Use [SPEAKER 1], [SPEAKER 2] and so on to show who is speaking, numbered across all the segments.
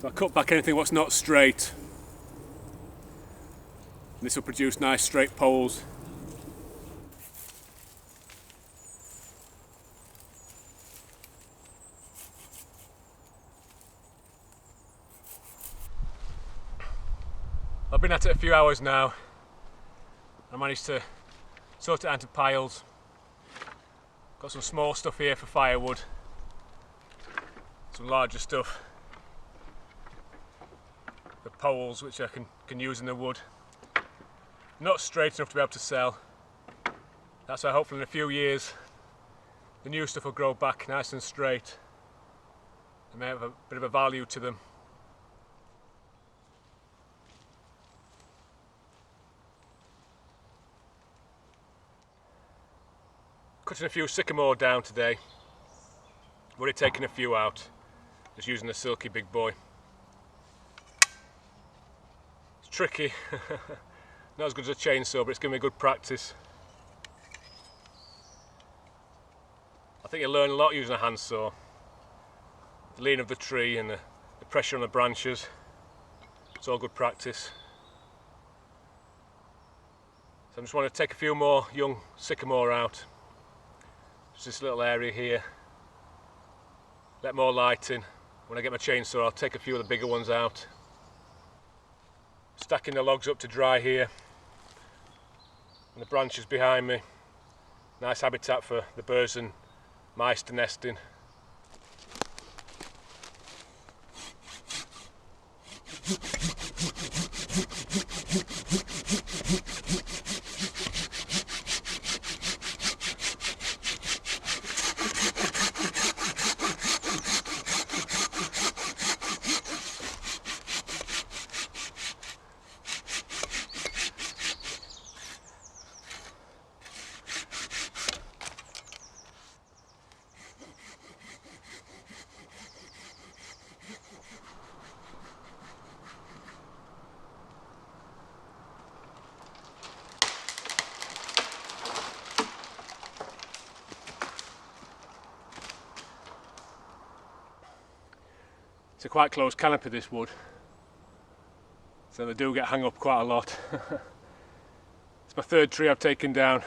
[SPEAKER 1] So I cut back anything what's not straight. And this will produce nice straight poles. I've been at it a few hours now. I managed to sort it out into piles. Got some small stuff here for firewood. Some larger stuff for poles which I can use in the wood. Not straight enough to be able to sell. That's why hopefully in a few years the new stuff will grow back nice and straight. They may have a bit of a value to them. Cutting a few sycamore down today. I've already taken a few out, just using the silky big boy. It's tricky, not as good as a chainsaw, but it's giving me good practice. I think you learn a lot using a handsaw. The lean of the tree and the pressure on the branches, it's all good practice. So I just want to take a few more young sycamore out. Just this little area here. Let more light in. When I get my chainsaw, I'll take a few of the bigger ones out. Stacking the logs up to dry here. And the branches behind me. Nice habitat for the birds and mice to nest in. It's a quite close canopy, this wood, so they do get hung up quite a lot. It's my third tree I've taken down,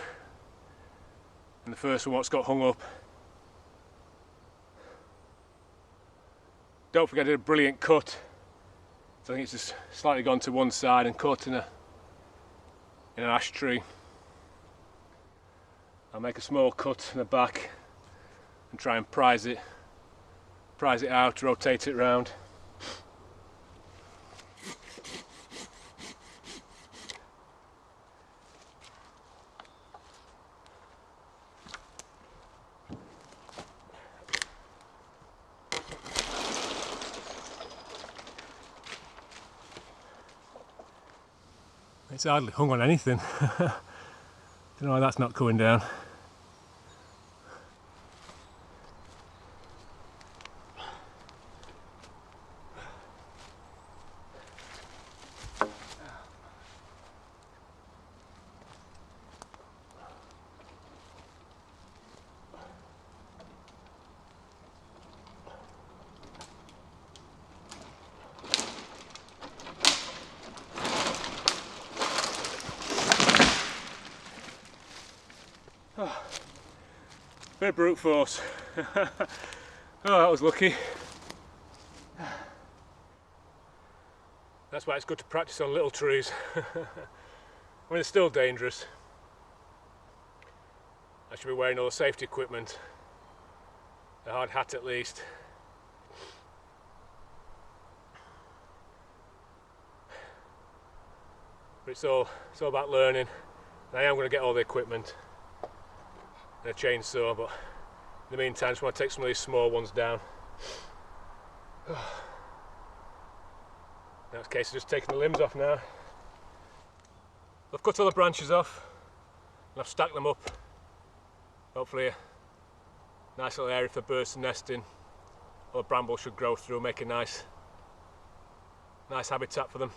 [SPEAKER 1] and the first one what's got hung up. Don't forget I did a brilliant cut, so I think it's just slightly gone to one side and cut in an ash tree. I'll make a small cut in the back and try and prise it out, rotate it round. It's hardly hung on anything. Don't know why that's not coming down. Bit of brute force. Oh, that was lucky. That's why it's good to practice on little trees. I mean, it's still dangerous. I should be wearing all the safety equipment. A hard hat at least. But it's all about learning. And I am going to get all the equipment. And a chainsaw, but in the meantime I just want to take some of these small ones down. Now it's a case of just taking the limbs off now. I've cut all the branches off and I've stacked them up. Hopefully a nice little area for the birds to nest in. All the brambles should grow through, make a nice habitat for them.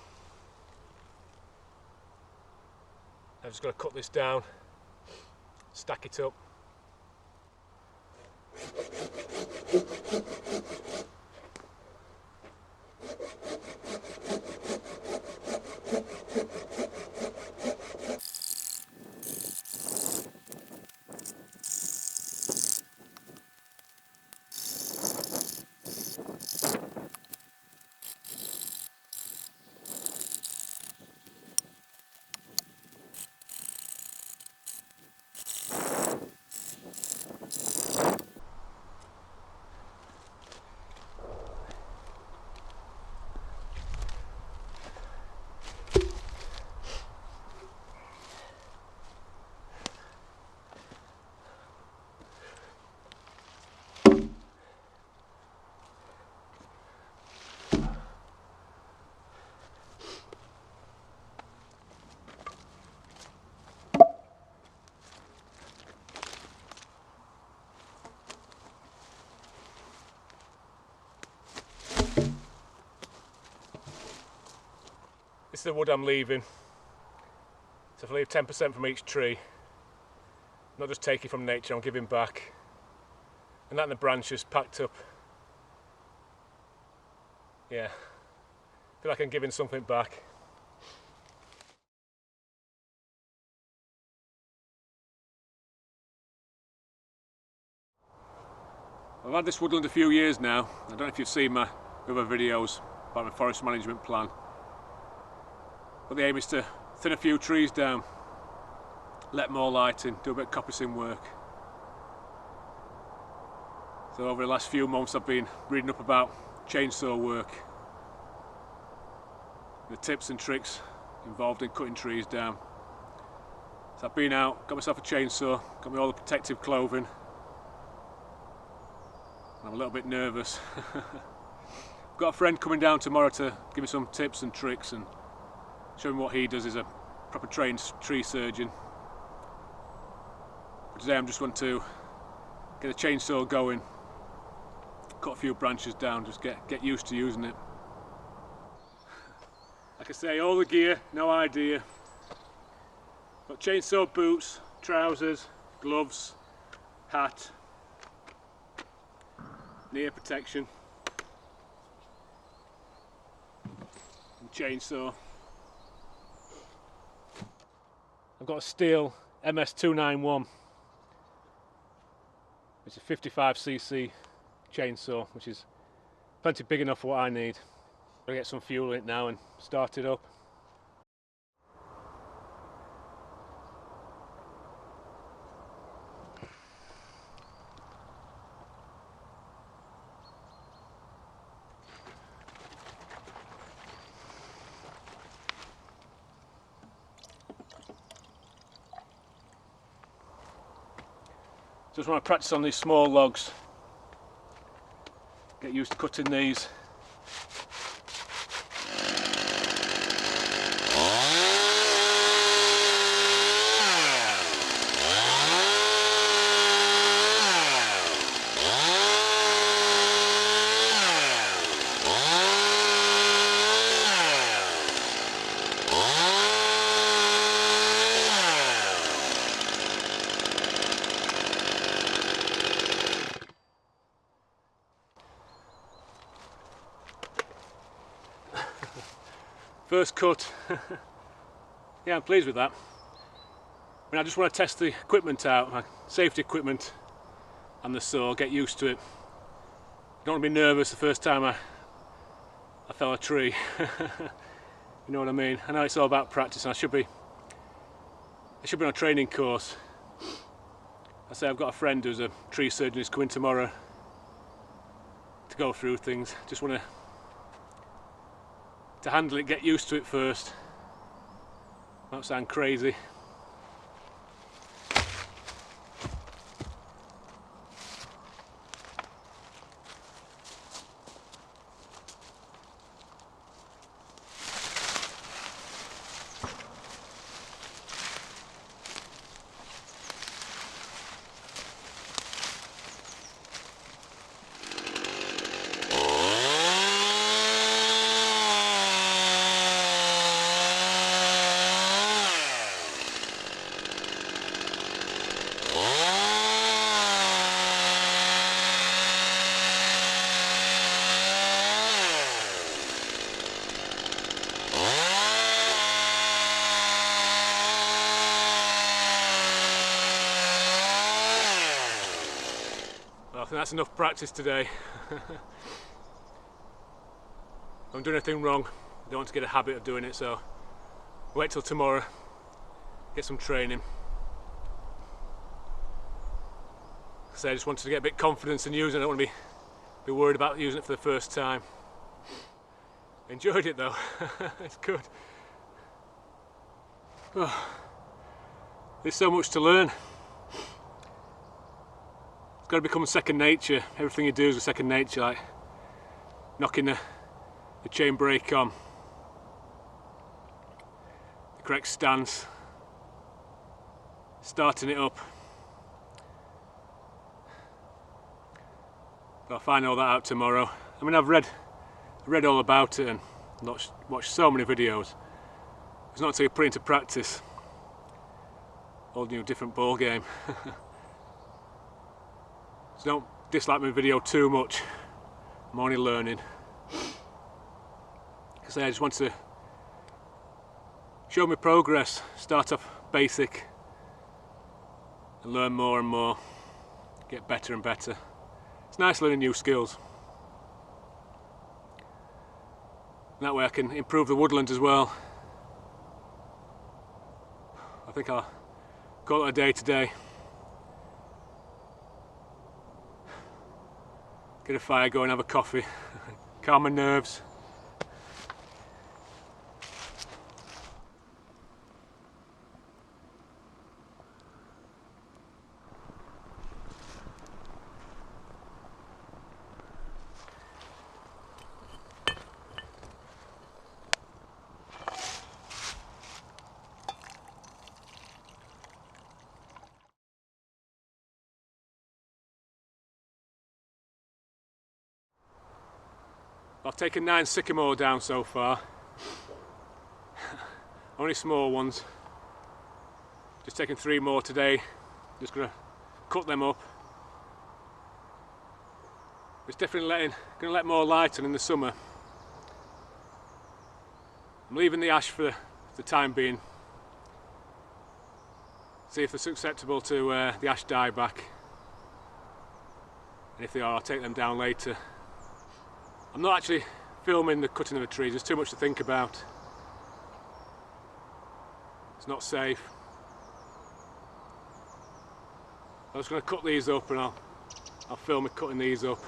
[SPEAKER 1] I'm just going to cut this down, stack it up. the wood I'm leaving. So if I leave 10% from each tree, not just taking from nature, I'm giving back. And that and the branches packed up. Yeah, I feel like I'm giving something back. I've had this woodland a few years now. I don't know if you've seen my other videos about my forest management plan. But the aim is to thin a few trees down, let more light in, do a bit of coppicing work. So over the last few months I've been reading up about chainsaw work, the tips and tricks involved in cutting trees down. So I've been out, got myself a chainsaw, got me all the protective clothing. I'm a little bit nervous. I've got a friend coming down tomorrow to give me some tips and tricks and show me what he does. He's a proper trained tree surgeon. But today I'm just going to get a chainsaw going, cut a few branches down, just get used to using it. Like I say, all the gear, no idea. Got chainsaw boots, trousers, gloves, hat, ear protection, and chainsaw. I've got a steel MS291, it's a 55cc chainsaw, which is plenty big enough for what I need. I'll get some fuel in it now and start it up. Just want to practice on these small logs, get used to cutting these. First cut. Yeah, I'm pleased with that. I mean, I just want to test the equipment out, my safety equipment and the saw, get used to it. I don't want to be nervous the first time I fell a tree. You know what I mean? I know it's all about practice and I should be on a training course. I say I've got a friend who's a tree surgeon who's coming tomorrow to go through things. Just want to handle it, get used to it first. Might sound crazy. I think that's enough practice today. If I'm doing anything wrong, I don't want to get a habit of doing it, so wait till tomorrow, get some training. So I just wanted to get a bit of confidence in using it. I don't want to be worried about using it for the first time. Enjoyed it though. It's good. Oh, there's so much to learn. It's got to become second nature. Everything you do is a second nature, like knocking the chain brake on, the correct stance, starting it up. But I'll find all that out tomorrow. I mean, I've read all about it and watched so many videos. It's not until you put it into practice. Whole new different ball game. So don't dislike my video too much. I'm only learning. Because I just want to show my progress. Start off basic and learn more and more. Get better and better. It's nice learning new skills. And that way I can improve the woodland as well. I think I'll call it a day today. Get a fire going, have a coffee, calm my nerves. I've taken 9 sycamore down so far. Only small ones. Just taking 3 more today. Just gonna cut them up. It's definitely gonna let more light on in the summer. I'm leaving the ash for the time being. See if they're susceptible to the ash dieback. And if they are, I'll take them down later. I'm not actually filming the cutting of the trees, there's too much to think about. It's not safe. I'm just going to cut these up and I'll film me cutting these up.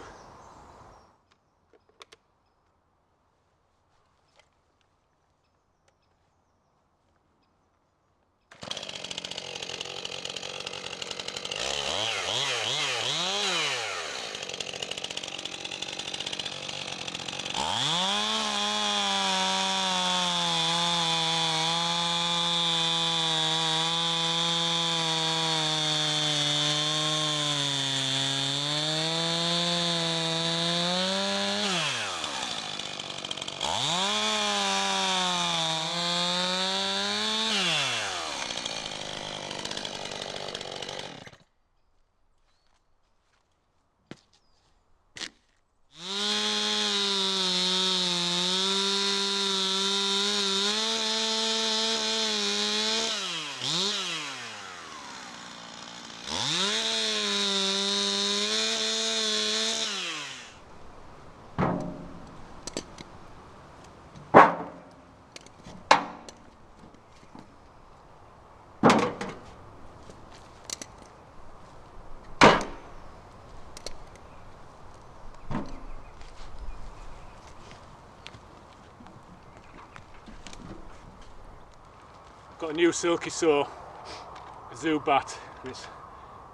[SPEAKER 1] Got a new silky saw, a Zubat, and it's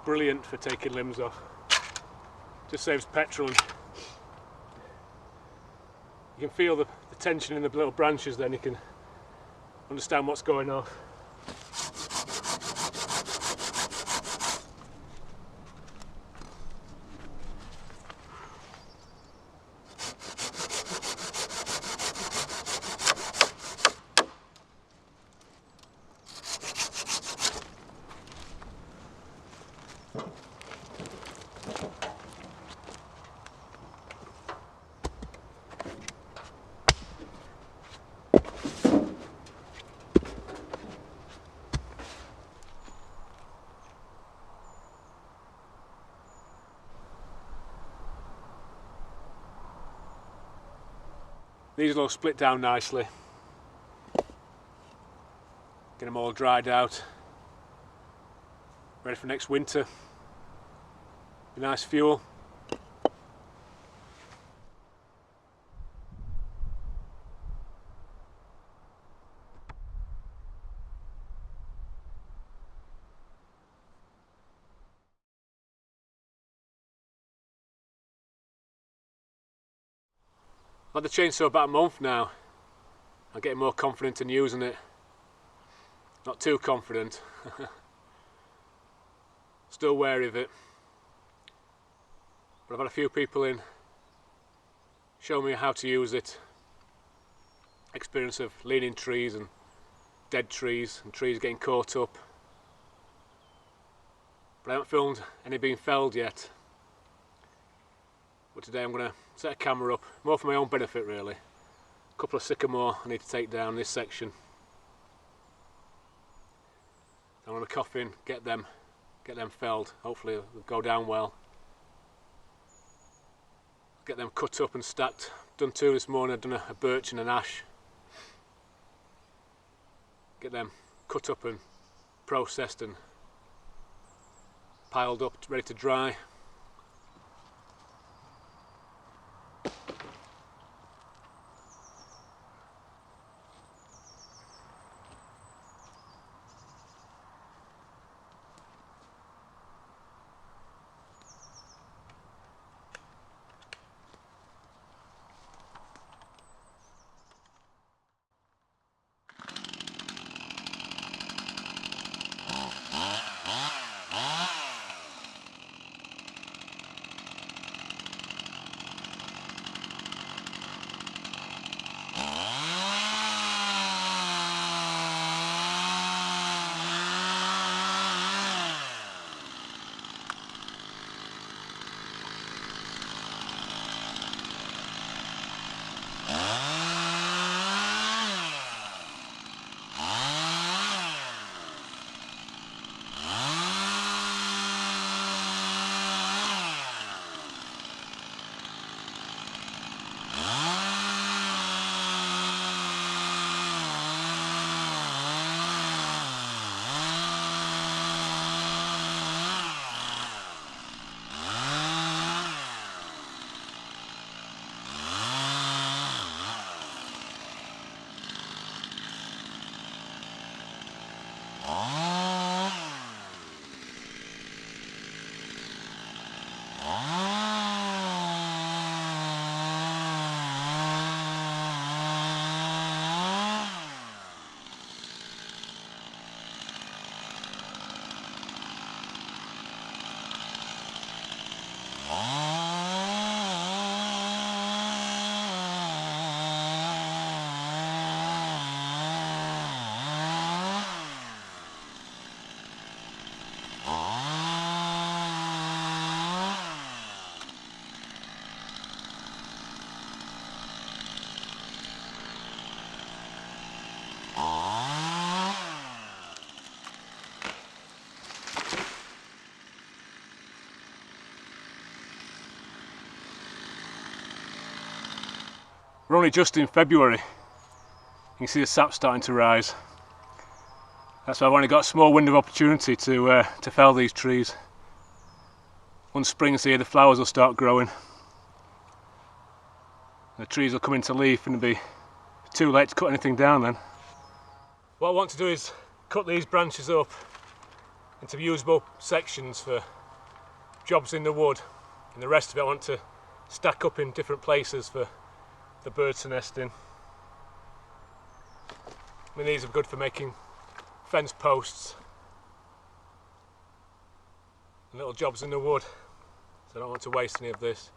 [SPEAKER 1] brilliant for taking limbs off. Just saves petrol and you can feel the tension in the little branches, then you can understand what's going on. These will all split down nicely. Get them all dried out. Ready for next winter. Be nice fuel. I've had the chainsaw about a month now. I'm getting more confident in using it. Not too confident. Still wary of it. But I've had a few people in show me how to use it. Experience of leaning trees and dead trees and trees getting caught up. But I haven't filmed any being felled yet. But today I'm going to set a camera up, more for my own benefit really. A couple of sycamore I need to take down this section. I'm going to cough in, get them felled. Hopefully they'll go down well. Get them cut up and stacked. Done two this morning. I've done a birch and an ash. Get them cut up and processed and piled up, ready to dry. We're only just in February. You can see the sap starting to rise. That's why I've only got a small window of opportunity to fell these trees. Once spring's here, the flowers will start growing. The trees will come into leaf and it'll be too late to cut anything down then. What I want to do is cut these branches up into usable sections for jobs in the wood, and the rest of it I want to stack up in different places for the birds to nest in. I mean, these are good for making fence posts and little jobs in the wood, so I don't want to waste any of this.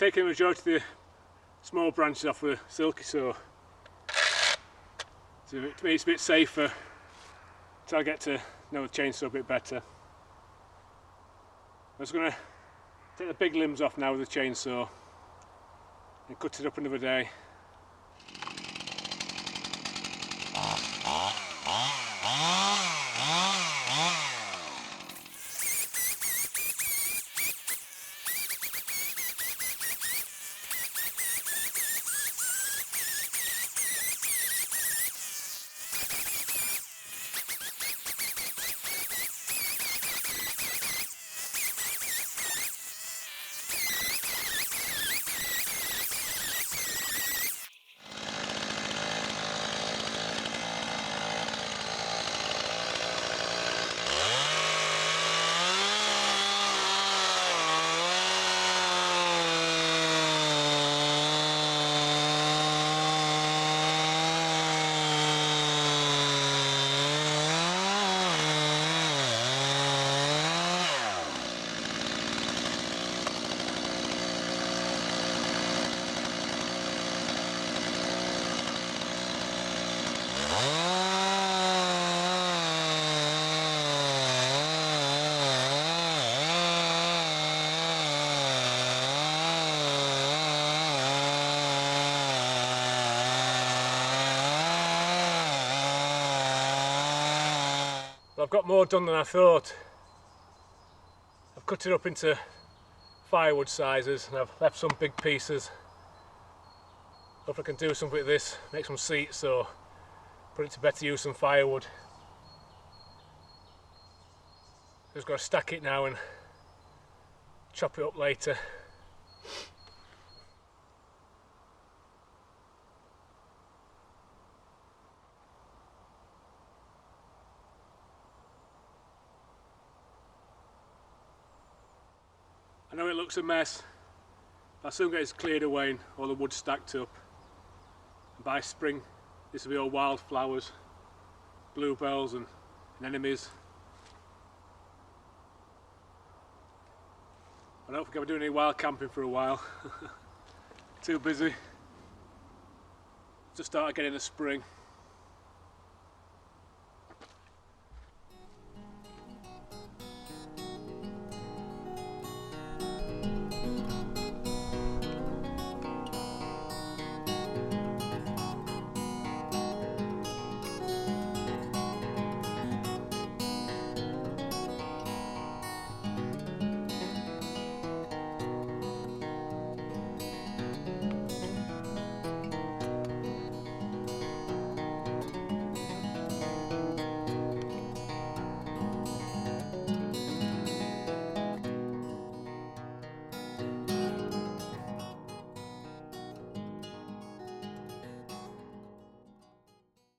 [SPEAKER 1] taking the majority of the small branches off with a silky saw. So to me it's a bit safer until I get to know the chainsaw a bit better. I'm just going to take the big limbs off now with the chainsaw and cut it up another day. I've got more done than I thought. I've cut it up into firewood sizes and I've left some big pieces. Hope I can do something with this, make some seats or put it to better use some firewood. Just got to stack it now and chop it up later. I know it looks a mess, but I'll soon get it cleared away and all the wood stacked up. And by spring, this will be all wildflowers, bluebells and anemones. I don't think I'll be doing any wild camping for a while. Too busy. Just start again in the spring.